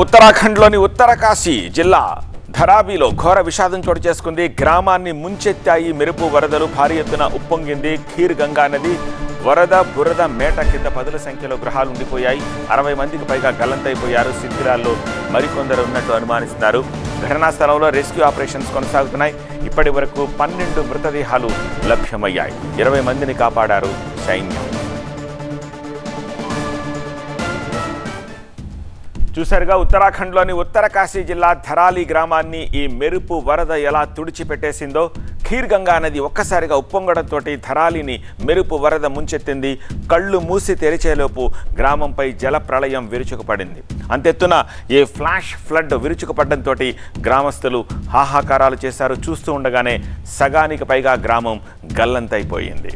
ఉత్తరాఖండ్లోని ఉత్తరకాశీ జిల్లా ధరాబీలో ఘోర విషాదం చోటు చేసుకుంది. గ్రామాన్ని ముంచెత్తాయి మెరుపు వరదలు. భారీ ఎత్తున ఉప్పొంగింది ఖీర్ గంగా నది. వరద బురద మేట కింద పదుల సంఖ్యలో గృహాలు ఉండిపోయాయి. 60 మందికి పైగా గల్లంతైపోయారు. శిథిలాల్లో మరికొందరు ఉన్నట్టు అనుమానిస్తున్నారు. ఘటనా స్థలంలో రెస్క్యూ ఆపరేషన్స్ కొనసాగుతున్నాయి. ఇప్పటి వరకు 12 మృతదేహాలు లభ్యమయ్యాయి. 20 మందిని కాపాడారు సైన్యం. చూసారుగా, ఉత్తరాఖండ్లోని ఉత్తరకాశీ జిల్లా ధరాలి గ్రామాన్ని ఈ మెరుపు వరద ఎలా తుడిచిపెట్టేసిందో. ఖీర్ గంగా నది ఒక్కసారిగా ఉప్పొంగడంతో ధరాలిని మెరుపు వరద ముంచెత్తింది. కళ్ళు మూసి తెరిచేలోపు గ్రామంపై జల ప్రళయం విరుచుకుపడింది. అంతెత్తున ఈ ఫ్లాష్ ఫ్లడ్ విరుచుకుపడడంతో గ్రామస్తులు హాహాకారాలు చేశారు. చూస్తూ ఉండగానే సగానికి పైగా గ్రామం గల్లంతైపోయింది.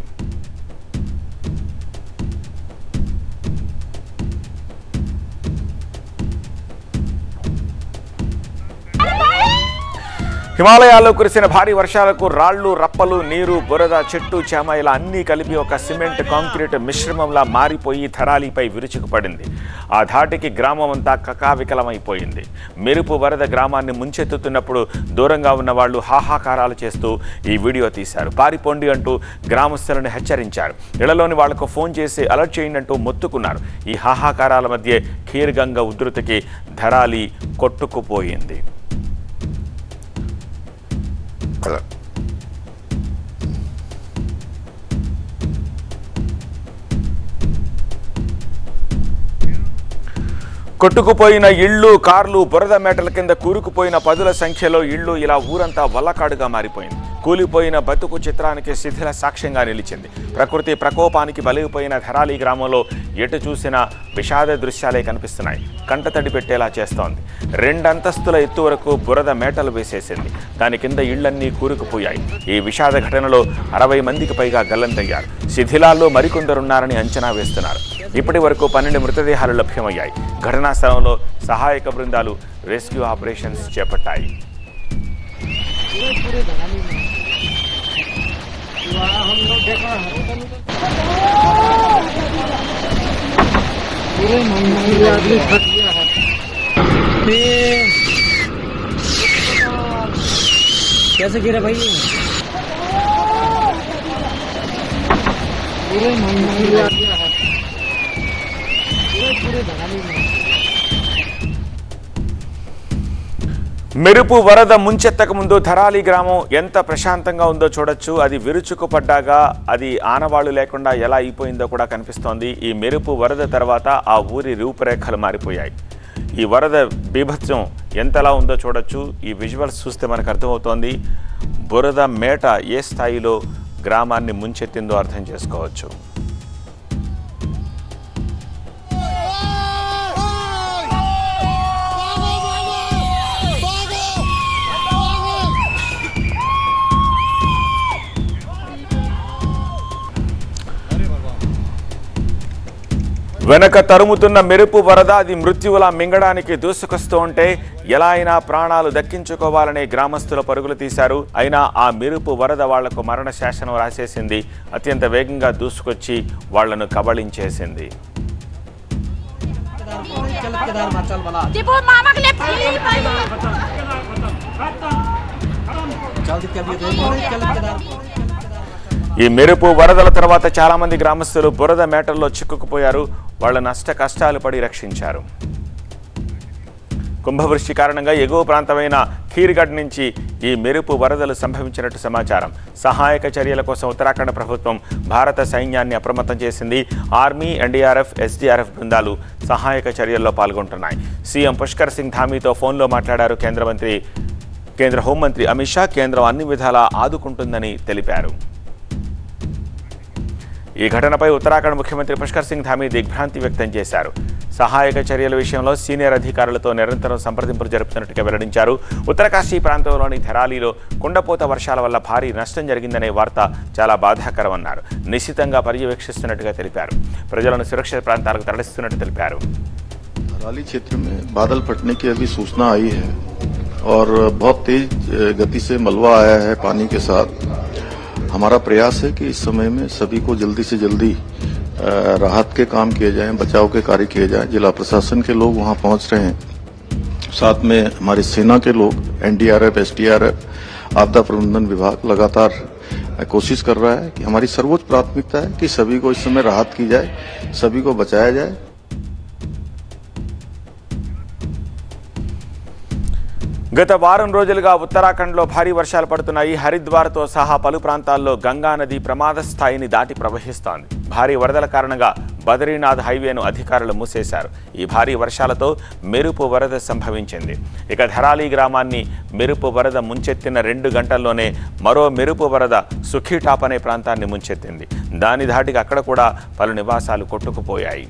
హిమాలయాల్లో కురిసిన భారీ వర్షాలకు రాళ్లు, రప్పలు, నీరు, బురద, చెట్టు, చేమ ఇలా అన్నీ కలిపి ఒక సిమెంట్ కాంక్రీట్ మిశ్రమంలా మారిపోయి ధరాలిపై విరుచుకుపడింది. ఆ ధాటికి గ్రామం అంతా కకావికలమైపోయింది. మెరుపు వరద గ్రామాన్ని ముంచెత్తుతున్నప్పుడు దూరంగా ఉన్న వాళ్ళు హాహాకారాలు చేస్తూ ఈ వీడియో తీశారు. పారిపోండి అంటూ గ్రామస్తులను హెచ్చరించారు. ఇళ్లలోని వాళ్లకు ఫోన్ చేసి అలర్ట్ చేయండి అంటూ మొత్తుకున్నారు. ఈ హాహాకారాల మధ్య ఖీర్ గంగా ఉధృతికి ధరాలి కొట్టుకుపోయింది. కొట్టుకుపోయిన ఇళ్ళు, కార్లు, బురద మేటల కింద కూరుకుపోయిన పదుల సంఖ్యలో ఇళ్ళు. ఇలా ఊరంతా వల్లకాడుగా మారిపోయింది. కూలిపోయిన బతుకు చిత్రానికి శిథిల సాక్ష్యంగా నిలిచింది. ప్రకృతి ప్రకోపానికి బలైపోయిన ధరాలి గ్రామంలో ఎటు చూసినా విషాద దృశ్యాలే కనిపిస్తున్నాయి. కంటతడి పెట్టేలా చేస్తోంది. 2 అంతస్తుల ఎత్తు వరకు బురద మేటలు వేసేసింది. దాని కింద ఇళ్లన్నీ కూరుకుపోయాయి. ఈ విషాద ఘటనలో 60 మందికి పైగా గల్లంతయ్యారు. శిథిలాల్లో మరికొందరున్నారని అంచనా వేస్తున్నారు. ఇప్పటి వరకు 12 మృతదేహాలు లభ్యమయ్యాయి. ఘటనా స్థలంలో సహాయక బృందాలు రెస్క్యూ ఆపరేషన్స్ చేపట్టాయి. कैसे गिरा भाई? మెరుపు వరద ముంచెత్తక ముందు ధరాలి గ్రామం ఎంత ప్రశాంతంగా ఉందో చూడొచ్చు. అది విరుచుకుపడ్డాగా అది ఆనవాళ్లు లేకుండా ఎలా అయిపోయిందో కూడా కనిపిస్తోంది. ఈ మెరుపు వరద తర్వాత ఆ ఊరి రూపురేఖలు మారిపోయాయి. ఈ వరద బీభత్సం ఎంతలా ఉందో చూడొచ్చు. ఈ విజువల్స్ చూస్తే మనకు అర్థమవుతోంది. బురద మేట ఏ స్థాయిలో గ్రామాన్ని ముంచెత్తిందో అర్థం చేసుకోవచ్చు. వెనక తరుముతున్న మెరుపు వరద అది మృత్యువులా మింగడానికి దూసుకొస్తూ ఉంటే ఎలా అయినా ప్రాణాలు దక్కించుకోవాలనే గ్రామస్తుల పరుగులు తీశారు. అయినా ఆ మెరుపు వరద వాళ్లకు మరణ శాసనం రాసేసింది. అత్యంత వేగంగా దూసుకొచ్చి వాళ్లను కబళించేసింది. ఈ మెరుపు వరదల తర్వాత చాలా మంది గ్రామస్తులు బురద మేటల్లో చిక్కుకుపోయారు. వాళ్ళ నష్ట కష్టాలు పడి రక్షించారు. కుంభవృష్టి కారణంగా ఎగువ ప్రాంతమైన ఖీర్గఢ్ నుంచి ఈ మెరుపు వరదలు సంభవించినట్టు సమాచారం. సహాయక చర్యల కోసం ఉత్తరాఖండ్ ప్రభుత్వం భారత సైన్యాన్ని అప్రమత్తం చేసింది. ఆర్మీ, ఎన్డీఆర్ఎఫ్, ఎస్డీఆర్ఎఫ్ బృందాలు సహాయక చర్యల్లో పాల్గొంటున్నాయి. సీఎం పుష్కర్ సింగ్ ధామీతో ఫోన్లో మాట్లాడారు కేంద్ర హోంమంత్రి అమిత్ షా. కేంద్రం అన్ని విధాలా ఆదుకుంటుందని తెలిపారు. ఈ ఘటనపై ఉత్తరాఖండ్ ముఖ్యమంత్రి పుష్కర్ సింగ్ ధామీ దిగ్భ్రాంతి వ్యక్తం చేశారు. సహాయక చర్యల విషయంలో సీనియర్ అధికారులతో నిరంతరం సంప్రదింపులు జరుపుతున్నట్టుగా వెల్లడించారు. ఉత్తరకాశీ ప్రాంతంలోని ధరాలిలో కుండపోత వర్షాల వల్ల భారీ నష్టం జరిగిందనే వార్త చాలా బాధాకరమన్నారు. నిశ్చితంగా పర్యవేక్షిస్తున్నట్టుగా తెలిపారు. ప్రజలను సురక్షిత ప్రాంతాలకు తరలిస్తున్నట్టు తెలిపారు. धराली क्षेत्र में बादल फटने की अभी सूचना आई है और बहुत तेज गति से मलबा आया है पानी के साथ। हमारा प्रयास है कि इस समय में सभी को जल्दी से जल्दी राहत के काम किए जाएं, बचाव के कार्य किए जाएं। जिला प्रशासन के लोग वहां पहुंच रहे हैं साथ में हमारी सेना के लोग, एनडीआरएफ, एसडीआरएफ, आपदा प्रबंधन विभाग लगातार कोशिश कर रहा है कि हमारी सर्वोच्च प्राथमिकता है कि सभी को इस समय राहत की जाए, सभी को बचाया जाए। గత వారం రోజులుగా ఉత్తరాఖండ్లో భారీ వర్షాలు పడుతున్నాయి. హరిద్వార్తో సహా పలు ప్రాంతాల్లో గంగా నది ప్రమాద స్థాయిని దాటి ప్రవహిస్తోంది. భారీ వరదల కారణంగా బద్రీనాథ్ హైవేను అధికారులు మూసేశారు. ఈ భారీ వర్షాలతో మెరుపు వరద సంభవించింది. ఇక ధరాలి గ్రామాన్ని మెరుపు వరద ముంచెత్తిన 2 గంటల్లోనే మరో మెరుపు వరద సుఖీటాప్ అనే ప్రాంతాన్ని ముంచెత్తింది. దాని ధాటికి అక్కడ కూడా పలు నివాసాలు కొట్టుకుపోయాయి.